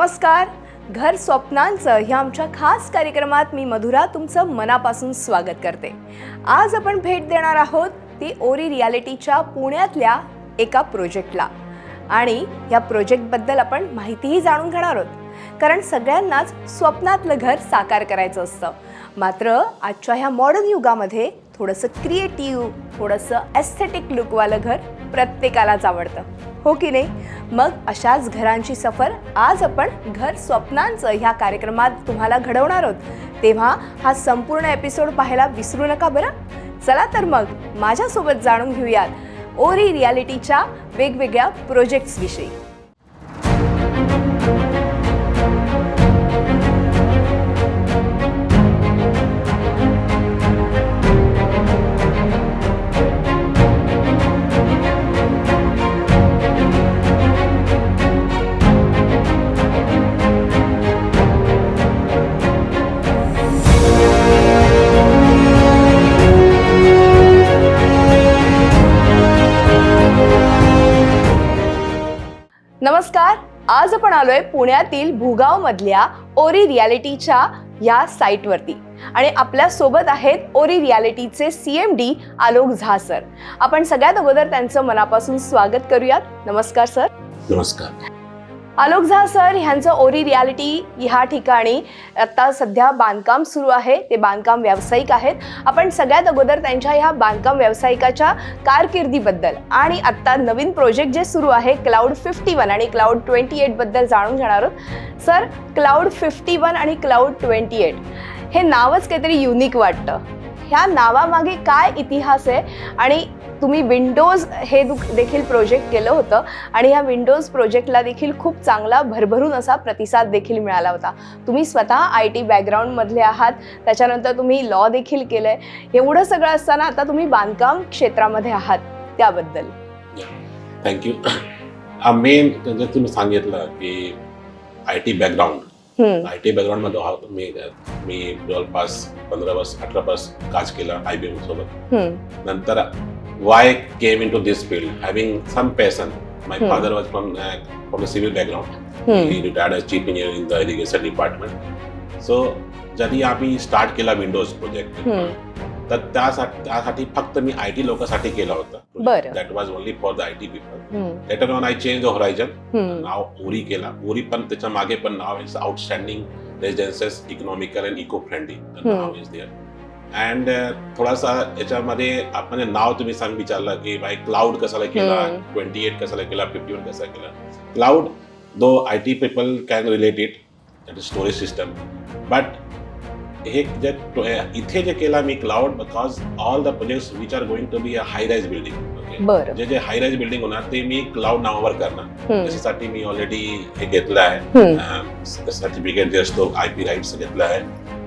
नमस्कार. घर स्वप्नांचं ह्या आमच्या खास कार्यक्रमात मी मधुरा तुमचं मनापासून स्वागत करते. आज आपण भेट देणार आहोत ती ओरी रियालिटीच्या पुण्यातल्या एका प्रोजेक्टला आणि या प्रोजेक्टबद्दल आपण माहितीही जाणून घेणार आहोत. कारण सगळ्यांनाच स्वप्नातलं घर साकार करायचं असतं. मात्र आजच्या ह्या मॉडर्न युगामध्ये थोडंसं क्रिएटिव्ह, थोडंसं एस्थेटिक लुकवालं घर प्रत्येकालाच आवडतं, हो की नाही? मग अशाच घरांची सफर आज आपण घर स्वप्नांचं ह्या कार्यक्रमात तुम्हाला घडवणार आहोत. तेव्हा हा संपूर्ण एपिसोड पाहायला विसरू नका बरं. चला तर मग माझ्यासोबत जाणून घेऊयात ओरी रियालिटीच्या वेगवेगळ्या प्रोजेक्ट्स विषयी. नमस्कार. आज आपण आलोय पुण्यातील भुगाव मधल्या ओरी रियालिटीच्या या साईटवरती आणि आपल्या सोबत आहेत ओरी रियालिटीचे CMD आलोक झा सर. आपण सगळ्यात अगोदर त्यांचं मनापासून स्वागत करूयात. नमस्कार सर. नमस्कार. आलोक झा सर ह्यांचं ओरी रियालिटी ह्या ठिकाणी आता सध्या बांधकाम सुरू आहे. ते बांधकाम व्यावसायिक आहेत. आपण सगळ्यात अगोदर त्यांच्या ह्या बांधकाम व्यावसायिकाच्या कारकिर्दीबद्दल आणि आता नवीन प्रोजेक्ट जे सुरू आहे क्लाउड 51 आणि क्लाउड 28 बद्दल जाणून घेणार आहोत. सर, क्लाउड 51 आणि क्लाउड 28 हे नावच काहीतरी युनिक वाटतं. ह्या नावामागे काय इतिहास आहे? आणि तुम्ही विंडोज हे देखील प्रोजेक्ट केलं होतं आणि ह्या विंडोज प्रोजेक्टला देखील खूप चांगला भरभरून असा प्रतिसाद देखील मिळाला होता. तुम्ही स्वतः IT बॅकग्राऊंडमधले आहात, त्याच्यानंतर तुम्ही लॉ देखील केलंय. एवढं सगळं असताना आता तुम्ही बांधकाम क्षेत्रामध्ये आहात, त्याबद्दल. थँक्यू. मेन जर तुम्ही सांगितलं की IT बॅकग्राऊंड, IT बॅकग्राऊंड मध्ये आहोत मी जवळपास 15 वर्ष 18 वर्ष काज केला IBM सोबत. नंतर why came into this field, having some passion. My father was from a civil background. He retired as chief engineer in the irrigation department. So जरी आम्ही स्टार्ट केला विंडोज प्रोजेक्ट तर त्यासाठी फक्त मी IT लोकांसाठी केला होता. That was only for the IT people. Later on I change the horizon, नाव ओरी केला. ओरी पण त्याच्या मागे पण नाव is outstanding residences economical and eco friendly नाव इज देअर. अँड थोडासा याच्यामध्ये आपण नाव तुम्ही विचारलं की बाय क्लाउड कसाला केला, 28 कसाला केला, 51 कसा केला. Cloud though IT people can relate it, that is storage system. But हे जे इथे जे केला मी cloud because all the projects which are going to be a high rise building. Okay, जे हाय राईज बिल्डिंग होणार ते मी क्लाउड नावावर करणार. त्याच्यासाठी मी ऑलरेडी हे घेतलं आहे सर्टिफिकेट, जे असतो IP राईट्स घेतलं आहे.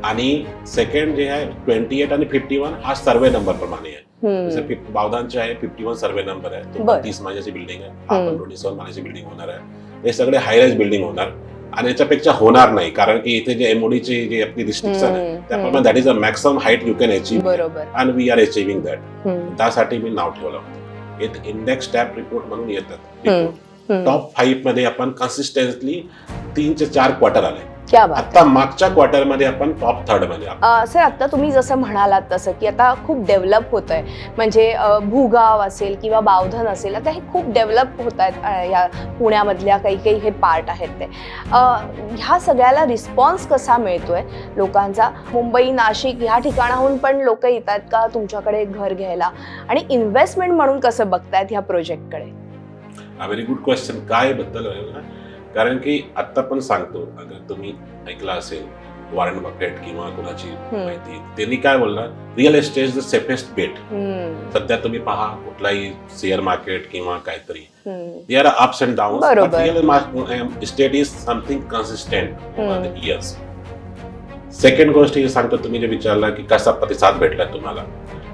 आणि सेकंड जे आहे 28 आणि 51 हा सर्वे नंबर प्रमाणे आहे. जसं बावधानचे आहे 51 सर्वे नंबर आहे, तो 30 महिन्याची बिल्डिंग आहे. हा पण 27 महिन्याची बिल्डिंग होणार आहे. हे सगळे हाय राईज बिल्डिंग होणार आणि याच्यापेक्षा होणार नाही, कारण की इथे जे MOD ची जी आपली रिस्ट्रिक्शन आहे त्याप्रमाणे that is a maximum height you can achieve and we are achieving that. त्यासाठी मी नाव ठेवलं होतं. एक इंडेक्स टॅप रिपोर्ट म्हणून येतात. टॉप 5 मध्ये आपण कन्सिस्टन्सली 3 ते 4 क्वार्टर आले. आता मागच्या क्वार्टर मध्ये आपण टॉप 3rd मध्ये. सर, आता तुम्ही जसं म्हणालात तसं की आता खूप डेव्हलप होत आहे, म्हणजे भुगाव असेल किंवा बावधन असेल, आता हे खूप डेव्हलप होत आहेत. या पुण्यामधल्या काही हे पार्ट आहेत ते. ह्या सगळ्याला रिस्पॉन्स कसा मिळतोय लोकांचा? मुंबई, नाशिक ह्या ठिकाणाहून पण लोक येतात का तुमच्याकडे घर घ्यायला? आणि इन्व्हेस्टमेंट म्हणून कसं बघतायत ह्या प्रोजेक्टकडे? Very good question. काय बद्दल? कारण की आता पण सांगतो, अगर तुम्ही ऐकलं असेल वॉरेन बफेट किंवा कोणाची माहिती, त्यांनी काय बोलला, real estate is the safest bet. सध्या तुम्ही पहा कुठलाही शेअर मार्केट किंवा काहीतरी, there are ups and downs, but real estate is something consistent over the years. Second गोष्ट ही सांगतो, तुम्ही जे विचारला की कसा प्रतिसाद भेटला तुम्हाला.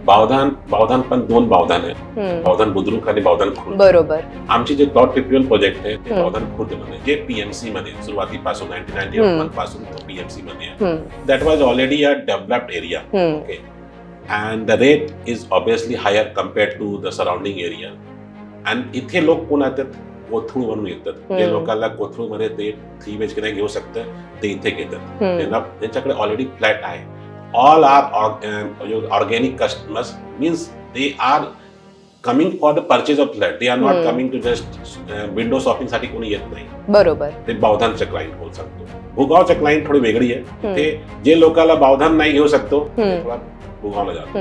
बावधान पण 2 बावधान आहे, बावधान बुद्रुक आणि बावधान खुर्द. बरोबर. आमची जे क्लाउड 51 प्रोजेक्ट आहे ते बावधान खुर्द मध्ये, जे PMC मध्ये सुरुवातीपासून 1991 पासून तो PMC मध्ये आहे. That was already a developed area. Okay, and the rate is obviously higher compared to the surrounding area. आणि इथे लोक कोण येतात, कोथरूड म्हणून येतात. जे लोकांना कोथरूड मध्ये ते 3 BHK नाही घेऊ शकतं ते इथे घेतात. त्यांच्याकडे ऑलरेडी फ्लॅट आहे. All are organic customers means they are coming for the purchase of flat. They are not coming to just window shopping साठी कोणी येत नाही. बरोबर. ते बावधानचे क्लायंट होऊ शकतो. भुगावचे क्लायंट थोडी वेगळी आहे. ते जे लोकांना बावधान नाही घेऊ शकतो थोडा भुगावला जातो.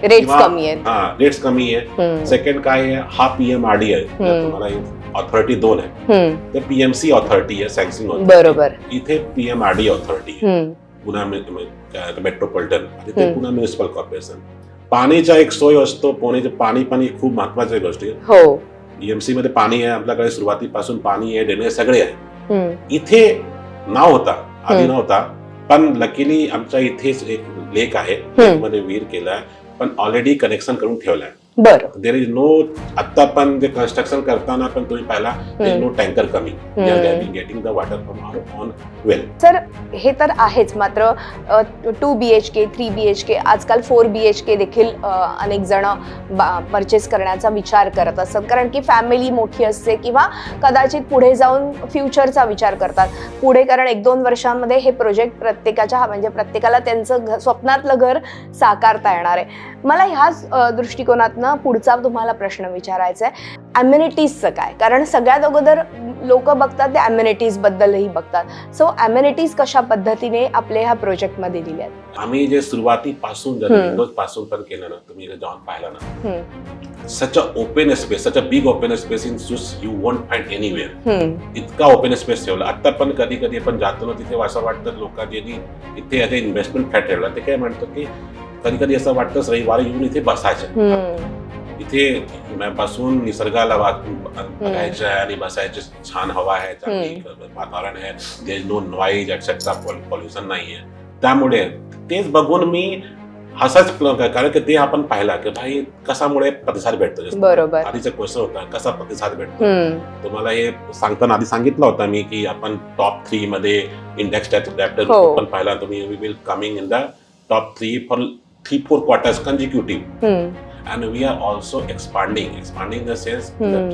रेट्स कमी आहेत. रेट्स कमी आहे. सेकंड काय आहे, हा PMRD आहे. तुम्हाला ऑथॉरिटी 2 आहे. ते PMC ऑथॉरिटी आहे, सँक्शनिंग ऑथॉरिटी. बरोबर. इथे PMRD ऑथॉरिटी आहे. पुणे मेट्रोपॉलिटन आणि ते पुणे म्युनिसिपल कॉर्पोरेशन. पाणीचा एक सोय असतो. पुण्याचे पाणी खूप महत्वाची गोष्ट आहे. हो. EMC मध्ये पाणी आहे, आपल्याकडे सुरुवातीपासून पाणी आहे, ड्रेनेज सगळे आहे. इथे नाव होता, आधी नव्हता, पण लकीली आमच्या इथेच एक लेक आहे, मध्ये विहीर केलाय, पण ऑलरेडी कनेक्शन करून ठेवलाय. बरं. देर इज नो, आता पण जे कन्स्ट्रक्शन करताना पण तुम्ही पाहिला no tanker coming, getting the water from our own well. Sir हे तर आहेच, मात्र 2 BHK 3 BHK आजकाल 4 BHK देखील अनेक जण परचेस करण्याचा विचार करत असतात, कारण की फॅमिली मोठी असते किंवा कदाचित पुढे जाऊन फ्युचरचा विचार करतात पुढे, कारण 1-2 वर्षांमध्ये हे प्रोजेक्ट प्रत्येकाला त्यांचं स्वप्नातलं घर साकारता येणार आहे. मला ह्याच दृष्टिकोनातनं पुढचा तुम्हाला प्रश्न विचारायचा आहे, अम्युनिटीजचं काय? कारण सगळ्यात अगोदर लोक बघतात ते अम्युनिटीज बद्दलही बघतात. सो अम्युनिटीज कशा पद्धतीने आपल्या ह्या प्रोजेक्ट मध्ये दिल्यात? आम्ही जे सुरुवातीपासून जर विंडोज पासून पण केलं ना, तुम्ही जाऊन पाहिलं ना, such a open space, such a big open space in you won't find anywhere. इतका ओपन स्पेस ठेवला. आता पण कधी कधी आपण जातो ना, तिथे असं वाटतं लोक ज्यांनी इथे आता इन्व्हेस्टमेंट फ्लॅट ठेवला ते काय म्हणतात की कधी कधी असं वाटतं रविवारी येऊन इथे बसायचं, इथे बसून निसर्गाला बघायचं आणि बसायचं, छान हवा आहे, चांगली वातावरण आहे, there no noise etcetera, pollution नाहीये. त्यामुळे तेच बघून मी हसाच, कारण की ते आपण पाहिला की भाई कशामुळे प्रतिसाद भेटतो. बरोबर. आधीचा क्वेश्चन होता कसा प्रतिसाद भेटतो. तुम्हाला हे सांगताना आधी सांगितलं होतं मी की आपण टॉप 3 मध्ये इंडेक्स पण पाहिला तुम्ही. We will coming in the top 3 for 3-4 quarters consecutive. And we are also expanding in the sense that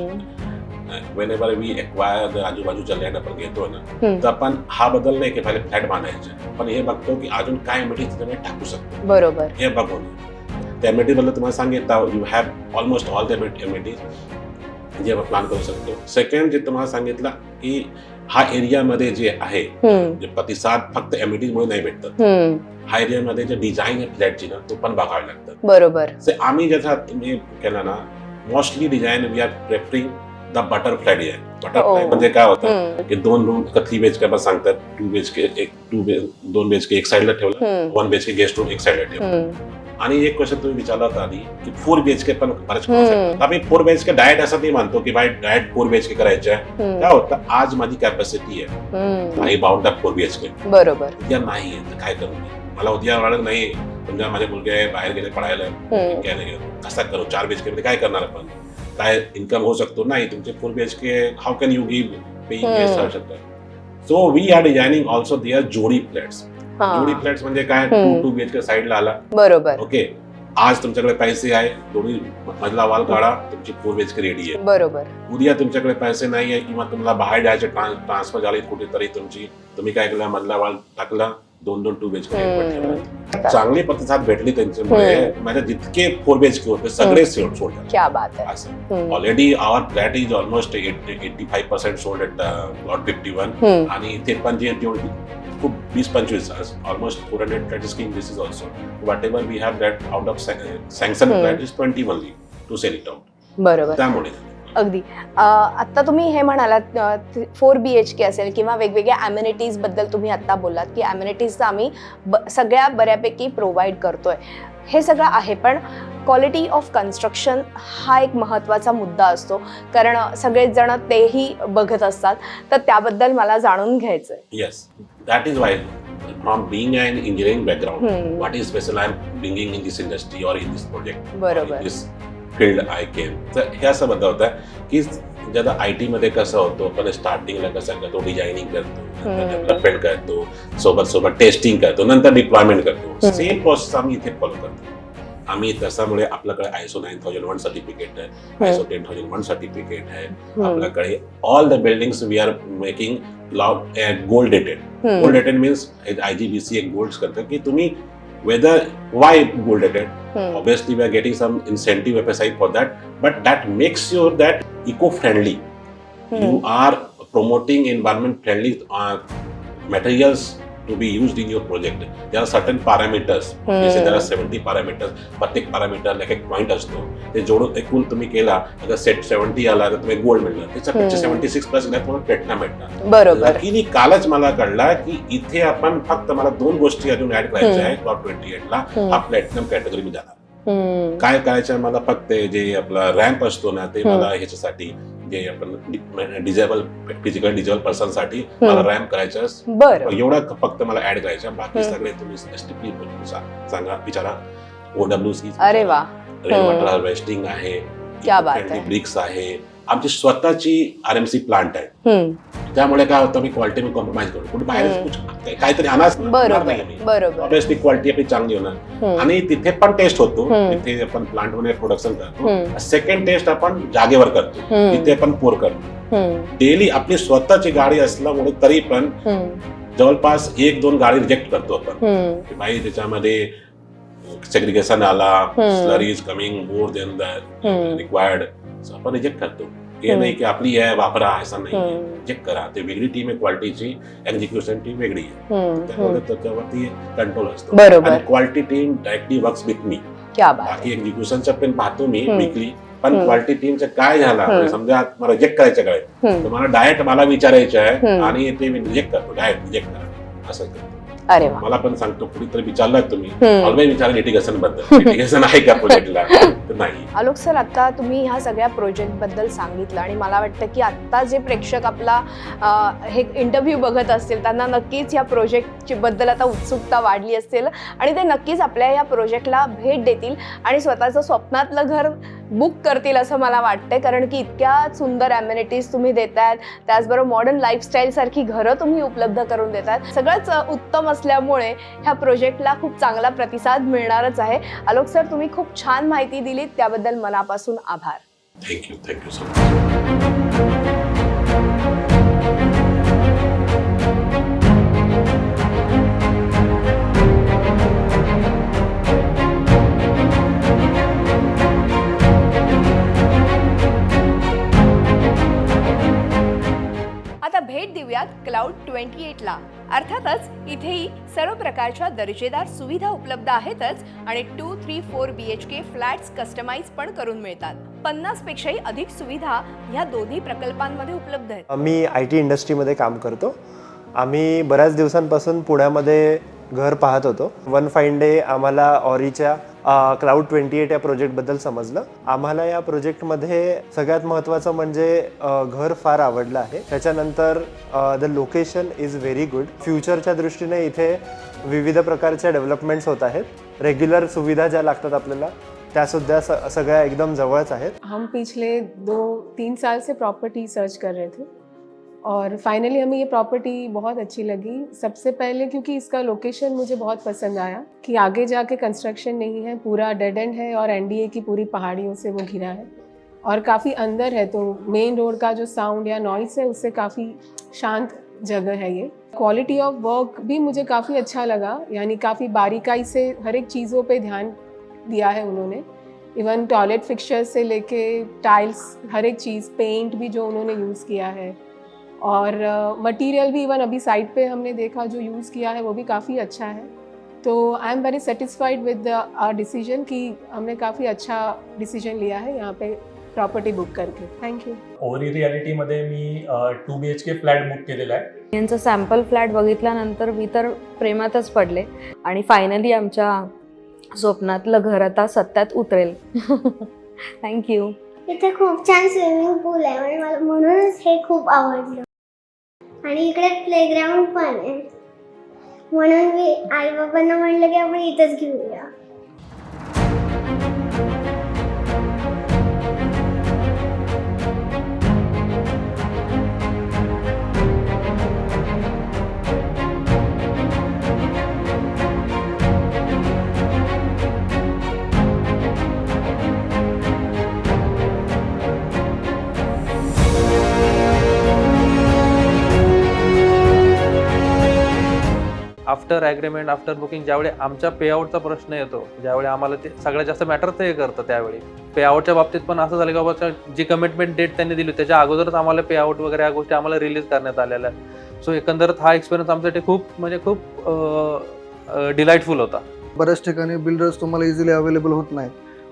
whenever we acquire the आजूबाजूच्या लँड आपण घेतो ना, तर आपण हा बदल नाही की पहिले फ्लॅट बांधायचे, पण हे बघतो की अजून काय एमिटीज त्यामध्ये टाकू शकतो. बरोबर. हे बघून त्या एमिटीज बद्दल तुम्हाला सांगितलं, you have almost all the amenities जे आपण प्लॅन करू शकतो. सेकंड जे तुम्हाला सांगितलं की हा एरियामध्ये जे आहे जे प्रतिसाद फक्त एमिटीज मुळे नाही भेटतात, हा एरियामध्ये जे डिझाईन आहे फ्लॅटची ना, तो पण बघावे लागतात. बरोबर. आम्ही ज्याचा तुम्ही केला ना, mostly design we are preferring the butterfly design. Butterfly म्हणजे काय होतं की 2 रूम 3 BHK सांगतात, 2 BHK 2 BHK एक साईडला ठेवलं, 1 BHK गेस्ट रूम एक साईडला ठेवलं. आणि एक क्वेश्चन तुम्ही विचारला होता आधी की 4 BHK पण बरेच कॉन्सेप्ट. आम्ही 4 BHK डायरेक्ट असं नाही मानतो की बाय डायरेक्ट 4 BHK करायचं आहे. काय होतं, आज माझी कॅपॅसिटी आहे आणि बाउंड अप 4 BHK. बरोबर. उद्या नाही तर काय करू, मला उद्या वाढत नाही, समजा माझे मुलगे बाहेर गेले पडायला, काय नाही कसा करू, 4 BHK मध्ये काय करणार आपण, काय इन्कम होऊ शकतो नाही तुमचे 4 BHK, how can you give paying guest राहू शकतात. So we are designing also there जोडी फ्लॅट्स. जोडी फ्लॅट्स म्हणजे काय, 2 BHK साईडला आला. बरोबर. ओके, आज तुमच्याकडे पैसे आहे, दोन्ही मधला वॉल काढा, तुमची 4 BHK रेडी आहे. बरोबर. उद्या तुमच्याकडे पैसे नाही आहे किंवा तुम्हाला बाहेर जायचे, ट्रान्सफर झाली कुठेतरी तुम्ही काय केलं, मधला वॉल टाकला, 2 2 BHK. चांगली प्रतिसाद भेटली त्यांच्यामुळे माझे जितके 4 BHK होते सगळे सोल्ड. क्या बात आहे. Already our flat is almost 85% sold at plot 51. आणि इथे पण जे खूप 20-25 almost 400 flat scheme this is also whatever we have that out of sanction flat is 20 only to sell it out. बरोबर. त्यामुळे अगदी. आता तुम्ही हे म्हणालात 4 BHK असेल किंवा वेगवेगळ्या अम्युनिटीज बद्दल तुम्ही आता बोललात की अम्युनिटीजचा आम्ही सगळ्या बऱ्यापैकी प्रोव्हाइड करतोय, हे सगळं आहे, पण क्वालिटी ऑफ कन्स्ट्रक्शन हा एक महत्त्वाचा मुद्दा असतो, कारण सगळेच जण तेही बघत असतात, तर त्याबद्दल मला जाणून घ्यायचंय. Yes, that is why from being an engineering background, what is special I am bringing in this industry or in this project, बरोबर, in this field I came. तर हे असं बद्दल होतं की ज्यादा IT मध्ये कसं होतं, पण स्टार्टिंगला कसं करतो, डिझायनिंग करतो, डेव्हलपमेंट करतो, सोबत टेस्टिंग करतो, नंतर डिप्लॉयमेंट करतो. सेम प्रोसेस आम्ही इथे फॉलो करतो. आम्ही त्याच्यामुळे आपल्याकडे ISO 9001 सर्टिफिकेट आहे, ISO 10001 सर्टिफिकेट आहे आपल्याकडे. All the buildings we are making gold dated. Gold dated means IGBC एक गोल्ड करतं की तुम्ही whether why gold dated. Obviously we are getting some incentive FSI for that, but that makes sure that eco-friendly. You are promoting environment friendly materials to be used in your project. There are certain parameters. जैसे there are 70 parameters. प्रत्येक parameter एक एक point असतो. ते जोडून एकूण तुम्ही केला, अगर सेट 70 आला तर तुम्ही गोल्ड मिळणार. त्याच्यापेक्षा 76 प्लस गेला तुम्हाला प्लॅटिनम भेटणार. बरोबर. लकीली कालच मला कळला की इथे आपण फक्त मला 2 गोष्टी अजून ऍड करायच्या आहेत. क्लाउड 28 ला हा प्लॅटिनम कॅटेगरी मध्ये जाणार. काय करायचं मला फक्त जे आपला रॅम्प असतो ना ते मला ह्याच्यासाठी जे आपण डिजेबल फिजिकल डिजेबल पर्सन साठी मला रॅम्प करायचं एवढं फक्त मला ऍड करायचं. बाकी सगळे तुम्ही STP सांगा विचारा. OWC अरे वा, रेन वॉटर हार्वेस्टिंग आहे, क्या बात आहे, ब्रिक्स आहे, आमची स्वतःची RMC प्लांट आहे. त्यामुळे काय होतं मी क्वालिटी में कॉम्प्रोमाइज करू कुठे बाहेर काहीतरी आणाच बरोबर. ऑब्विसली क्वालिटी आपली चांगली होणार आणि तिथे पण टेस्ट होतो. तिथे आपण प्लांट मध्ये प्रोडक्शन करतो. सेकंड टेस्ट आपण जागेवर करतो, तिथे पण पोर करतो. डेली आपली स्वतःची गाडी असल्यामुळे तरी पण जवळपास 1-2 गाडी रिजेक्ट करतो आपण की भाई त्याच्यामध्ये सेग्रिगेशन आला, slurry is coming more than the required, आपण रिजेक्ट करतो. हे नाही की आपली आहे वापरा असं नाही, चेक करा. ते वेगळी टीम आहे क्वालिटीची, एक्झिक्युशन टीम वेगळी आहे. त्यामुळे त्याच्यावरती कंट्रोल असतो आणि quality team directly works with me. बाकी एक्झिक्युशनचं पण पाहतो मी वीकली, पण क्वालिटी टीमचं काय झालं समजा मला रिजेक्ट करायचं काय तर मला डायरेक्ट मला विचारायचं आहे आणि ते मी रिजेक्ट करतो, डायरेक्ट रिजेक्ट करा असं करतो. अरे वा, मला पण सांगतो कुठेतरी विचारलाय तुम्ही ऑलवेज विचारा लिटिगेशन बद्दल. लिटिगेशन आहे का प्रोजेक्टला तर नाही. आलोक सर, आता तुम्ही ह्या सगळ्या प्रोजेक्ट बद्दल सांगितलं आणि मला वाटतं की आता जे प्रेक्षक आपला हे इंटरव्ह्यू बघत असतील त्यांना नक्कीच या प्रोजेक्टची बद्दल आता उत्सुकता वाढली असेल आणि ते नक्कीच आपल्या या प्रोजेक्टला भेट देतील आणि स्वतःचं स्वप्नातलं घर बुक करतील असं मला वाटतंय. कारण की इतक्या सुंदर ॲम्युनिटीज तुम्ही देतायत, त्याचबरोबर मॉडर्न लाईफस्टाईल सारखी घरं तुम्ही उपलब्ध करून देतात. सगळंच उत्तम असल्यामुळे ह्या प्रोजेक्टला खूप चांगला प्रतिसाद मिळणारच आहे. आलोक सर, तुम्ही खूप छान माहिती दिलीत, त्याबद्दल मनापासून आभार. Thank you so much. आता भेट देऊयात क्लाउड 28 ला. अर्थातच इथेही सर्व प्रकारच्या दर्जेदार सुविधा उपलब्ध आहेतच आणि 2, 3, 4 BHK फ्लॅट्स कस्टमाइज पण करून मिळतात. 50 पेक्षाही अधिक सुविधा ह्या दोन्ही प्रकल्पांमध्ये उपलब्ध आहेत. मी IT इंडस्ट्रीमध्ये काम करतो. आम्ही बऱ्याच दिवसांपासून पुण्यामध्ये घर पाहत होतो. वन फाईन डे आम्हाला ऑरीच्या क्लाउड 28 या प्रोजेक्टबद्दल समजलं. आम्हाला या प्रोजेक्टमध्ये सगळ्यात महत्त्वाचं म्हणजे घर फार आवडलं आहे. त्याच्यानंतर the location is very good. फ्युचरच्या दृष्टीने इथे विविध प्रकारच्या डेव्हलपमेंट्स होत आहेत. रेग्युलर सुविधा ज्या लागतात आपल्याला त्यासुद्धा सगळ्या एकदम जवळच आहेत. हम पिछले 2-3 साल से प्रॉपर्टी सर्च कर रहे थे और फाइनली हमें ये प्रॉपर्टी बहुत अच्छी लगी. सबसे पहले क्योंकि इसका लोकेशन मुझे बहुत पसंद आया कि आगे जाके कंस्ट्रक्शन नहीं है, पूरा डेड एंड है और NDA की पूरी पहाड़ियों से वो घिरा है और काफ़ी अंदर है, तो मेन रोड का जो साउंड या नॉइस है उससे काफ़ी शांत जगह है ये. क्वालिटी ऑफ वर्क भी मुझे काफ़ी अच्छा लगा, यानी काफ़ी बारीकाई से हर एक चीज़ों पे ध्यान दिया है उन्होंने. इवन टॉयलेट फिक्चर्स से लेके टाइल्स, हर एक चीज़, पेंट भी जो उन्होंने यूज़ किया है और मटेरियल भी इवन अभी साइट पे हमने देखा जो यूज़ किया है वो भी काफ़ी अच्छा है. तो आई एम वेरी सेटिस्फाइड विद आवर डिसीजन कि हमने काफ़ी अच्छा डिसीजन लिया है यहाँ पे प्रॉपर्टी बुक करके. थँक्यू. ओरी रियालिटीमध्ये मी 2 BHK फ्लॅट बुक केलेला आहे. यांचं सॅम्पल फ्लॅट बघितल्यानंतर मी तर प्रेमातच पडले आणि फायनली आमच्या स्वप्नातलं घर आता सत्यात उतरेल. थँक्यू. इथे खूप छान स्विमिंग पूल आहे आणि मला म्हणूनच हे खूप आवडलं आणि इकडे प्लेग्राऊंड पण आहे, म्हणून मी आई बाबांना म्हटलं की आपण इथंच घेऊया. आफ्टर ॲग्रीमेंट आफ्टर बुकिंग ज्यावेळी आमच्या पेआउटचा प्रश्न येतो, ज्यावेळी आम्हाला ते सगळ्यात जास्त मॅटर ते करतं, त्यावेळी पेआउटच्या बाबतीत पण असं झालं की बाबा जी कमिटमेंट डेट त्यांनी दिली त्याच्या अगोदरच आम्हाला पेआउट वगैरे या गोष्टी आम्हाला रिलीज करण्यात आलेल्या आहेत. सो एकंदरीत हा एक्सपिरियन्स आमच्यासाठी खूप डिलाईटफुल होता. बऱ्याच ठिकाणी बिल्डर्स तुम्हाला इझिली अवेलेबल होत नाहीत,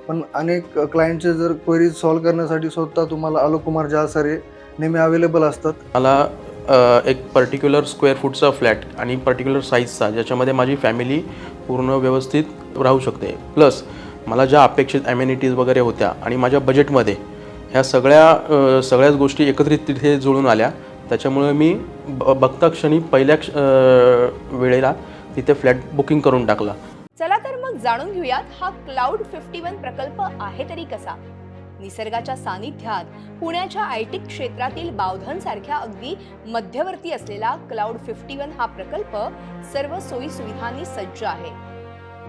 पण अनेक क्लायंटचे जर क्वेरीज सॉल्व्ह करण्यासाठी स्वतः तुम्हाला आलोक कुमार झा सर हे नेहमी अवेलेबल असतात. मला एक पर्टिक्युलर स्क्वेअर फूटचा फ्लॅट आणि पर्टिक्युलर साईजचा ज्याच्यामध्ये माझी फॅमिली पूर्ण व्यवस्थित राहू शकते, प्लस मला ज्या अपेक्षित ॲमेनिटीज वगैरे होत्या आणि माझ्या बजेटमध्ये ह्या सगळ्याच गोष्टी एकत्रित तिथे जुळून आल्या. त्याच्यामुळे मी बघता क्षणी पहिल्या वेळेला तिथे फ्लॅट बुकिंग करून टाकला. चला तर मग जाणून घेऊयात हा क्लाउड 51 प्रकल्प आहे तरी कसा. निसर्गाच्या सानिध्यात पुण्याच्या आयटी क्षेत्रातील बावधन सारख्या अगदी मध्यवर्ती असलेला क्लाउड 51 हा प्रकल्प सर्व सोयी सुविधांनी सज्ज आहे.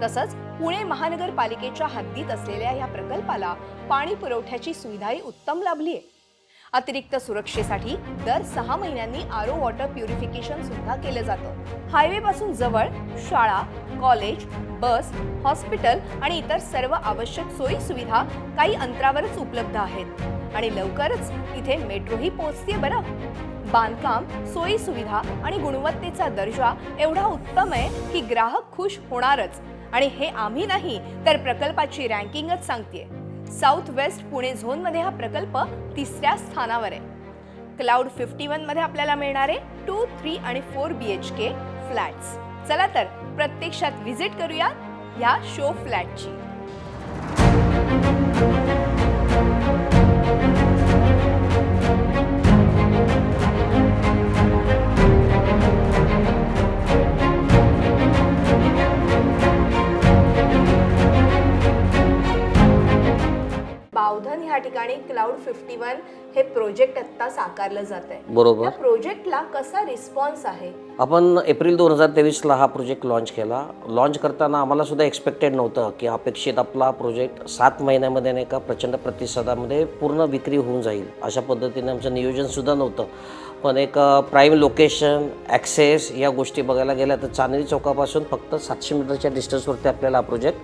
तसंच पुणे महानगरपालिकेच्या हद्दीत असलेल्या या प्रकल्पाला पाणी पुरवठ्याची सुविधाही उत्तम लाभली आहे. अतिरिक्त सुरक्षेसाठी दर 6 महिन्यांनी आरओ वॉटर प्युरिफिकेशन सुद्धा केलं जातं. हायवे पासून जवळ शाळा, कॉलेज, बस, हॉस्पिटल आणि इतर सर्व आवश्यक सोयी सुविधा काही अंतरावरच उपलब्ध आहेत आणि लवकरच इथे मेट्रोही पोहोचते. बरं, बांधकाम, सोयी सुविधा आणि गुणवत्तेचा दर्जा एवढा उत्तम आहे की ग्राहक खुश होणारच. आणि हे आम्ही नाही तर प्रकल्पाची रँकिंगच सांगतेय. साऊथ वेस्ट पुणे झोनमध्ये हा प्रकल्प 3ऱ्या स्थानावर आहे. क्लाउड 51 मध्ये आपल्याला मिळणारे 2, 3 आणि 4 BHK फ्लॅट्स. चला तर प्रत्यक्षात व्हिजिट करूया ह्या शो फ्लॅटची. बावधन ह्या ठिकाणी क्लाउड 51 हे प्रोजेक्ट आता साकारलं जात आहे. बरोबर. या प्रोजेक्टला कसा रिस्पॉन्स आहे? आपण एप्रिल 2023ला हा प्रोजेक्ट लॉन्च केला. लॉन्च करताना आम्हाला सुद्धा एक्सपेक्टेड नव्हतं की अपेक्षित आपला प्रोजेक्ट 7 महिन्यामध्ये नाही का प्रचंड प्रतिसादामध्ये पूर्ण विक्री होऊन जाईल, अशा पद्धतीने आमचं नियोजनसुद्धा नव्हतं. पण एक प्राईम लोकेशन, ॲक्सेस या गोष्टी बघायला गेल्या तर चांदणी चौकापासून फक्त 700 मीटरच्या डिस्टन्सवरती आपल्याला हा प्रोजेक्ट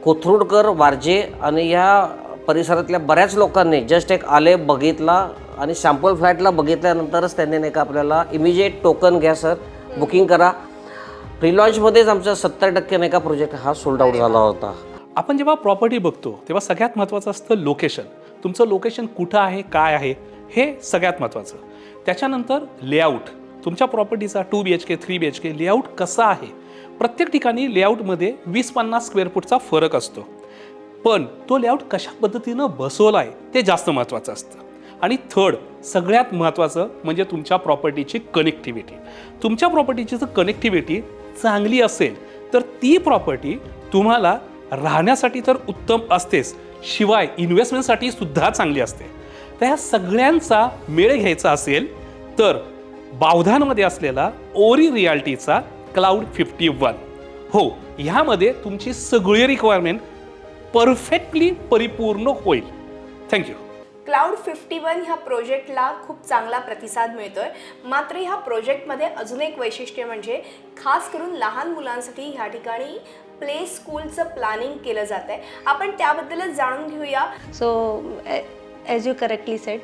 कोथरूडकर, वारजे आणि या परिसरातल्या बऱ्याच लोकांनी जस्ट एक आले, बघितला आणि सॅम्पल फ्लॅटला बघितल्यानंतरच त्यांनी नाही का आपल्याला इमिजिएट टोकन घ्या सर, बुकिंग करा. प्री लॉन्चमध्येच आमचा 70% नाही का प्रोजेक्ट हा सोल्ड आउट झाला होता. आपण जेव्हा प्रॉपर्टी बघतो तेव्हा सगळ्यात महत्त्वाचं असतं लोकेशन. तुमचं लोकेशन कुठं आहे, काय आहे, हे सगळ्यात महत्त्वाचं. त्याच्यानंतर लेआउट, तुमच्या प्रॉपर्टीचा 2 BHK 3 BHK लेआउट कसा आहे. प्रत्येक ठिकाणी लेआउटमध्ये 20-50 स्क्वेअर फूटचा फरक असतो, पण तो लेआउट कशा पद्धतीनं बसवला आहे ते जास्त महत्त्वाचं असतं. आणि थर्ड, सगळ्यात महत्त्वाचं म्हणजे तुमच्या प्रॉपर्टीची कनेक्टिव्हिटी. तुमच्या प्रॉपर्टीची जर कनेक्टिव्हिटी चांगली असेल तर ती प्रॉपर्टी तुम्हाला राहण्यासाठी तर उत्तम असतेच, शिवाय इन्व्हेस्टमेंटसाठी सुद्धा चांगली असते. तर ह्या सगळ्यांचा मेळ घ्यायचा असेल तर बावधानमध्ये असलेला ओरी रियाल्टीचा क्लाउड 51, हो, ह्यामध्ये तुमची सगळी रिक्वायरमेंट परफेक्टली परिपूर्ण होईल. थँक्यू. क्लाउड 51 ह्या प्रोजेक्टला खूप चांगला प्रतिसाद मिळतोय. मात्र ह्या प्रोजेक्टमध्ये अजून एक वैशिष्ट्य म्हणजे खास करून लहान मुलांसाठी ह्या ठिकाणी प्ले स्कूलचं प्लॅनिंग केलं जात आहे. आपण त्याबद्दलच जाणून घेऊया. So as you correctly said,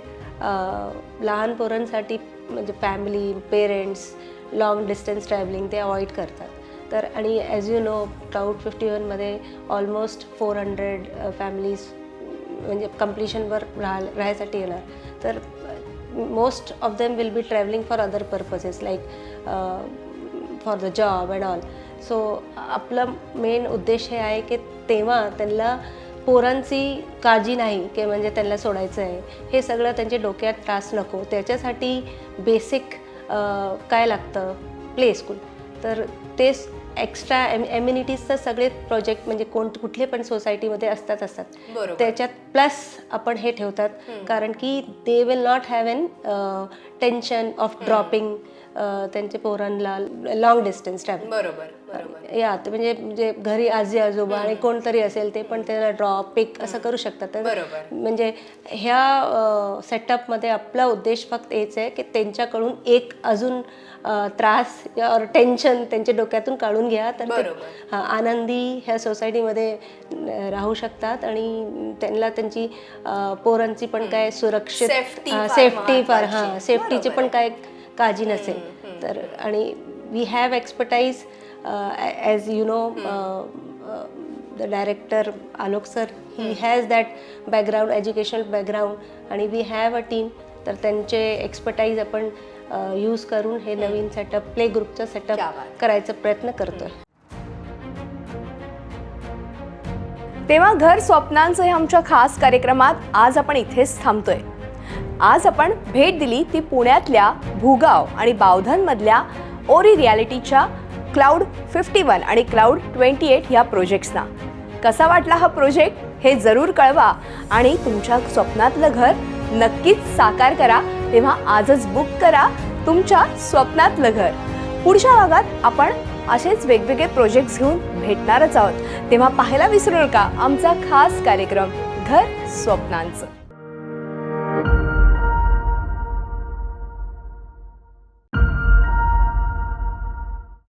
लहान पोरांसाठी म्हणजे family, parents long distance travelling ते अवॉइड करतात. तर आणि ॲज यू नो क्लाउड 51मध्ये ऑलमोस्ट 400 फॅमिलीज म्हणजे कम्प्लिशनवर राहायसाठी येणार. तर most of them will be travelling for other purposes like for the job and all. So आपला मेन उद्देश हे आहे की तेव्हा त्यांना पोरांची काळजी नाही की म्हणजे त्यांना सोडायचं आहे, हे सगळं त्यांच्या डोक्यात त्रास नको. त्याच्यासाठी बेसिक काय लागतं, प्ले स्कूल. तर ते एक्स्ट्रा एम्युनिटीजचं सगळे प्रोजेक्ट म्हणजे कुठले पण सोसायटीमध्ये असतात. त्याच्यात प्लस आपण हे ठेवतात कारण की they will not have N tension off dropping त्यांच्या पोरांना लॉंग डिस्टन्स ट्रॅव्हल. बरोबर. या म्हणजे घरी आजी आजोबा आणि कोणतरी असेल ते पण त्यांना ड्रॉप पिक असं करू शकतात. तर म्हणजे ह्या सेटअपमध्ये आपला उद्देश फक्त हेच आहे की त्यांच्याकडून एक अजून त्रास और टेन्शन त्यांच्या डोक्यातून काढून घ्या, तर ते बरोबर. आनंदी ह्या सोसायटीमध्ये राहू शकतात आणि त्यांना त्यांची पोरांची पण काय सुरक्षित Safety फार सेफ्टी फार महत्त्वाची. सेफ्टीची बरोबर पण काय काळजी नसेल तर. आणि we have expertise as you know the director Alok sir, he has that background, educational background, आणि वी हॅव अ टीम. तर त्यांचे एक्सपर्टाईज आपण यूज करून हे नवीन सेटअप, प्ले ग्रुपचा सेटअप क्या बात. करायचा प्रयत्न करतोय. तेव्हा घर स्वप्नांचं हे आमच्या खास कार्यक्रमात आज आपण इथेच थांबतोय. आज आपण भेट दिली ती पुण्यातल्या भूगाव आणि बावधनमधल्या ओरी रियालिटीच्या क्लाउड 51 आणि क्लाउड 28 ह्या प्रोजेक्ट्सना. कसा वाटला हा प्रोजेक्ट हे जरूर कळवा आणि तुमच्या स्वप्नातलं घर नक्कीच साकार करा. तेव्हा आजच बुक करा तुमच्या स्वप्नातलं घर. पुढच्या भागात आपण असेच वेगवेगळे प्रोजेक्ट्स घेऊन भेटणारच आहोत. तेव्हा पाहायला विसरू नका आमचा खास कार्यक्रम घर स्वप्नांचं.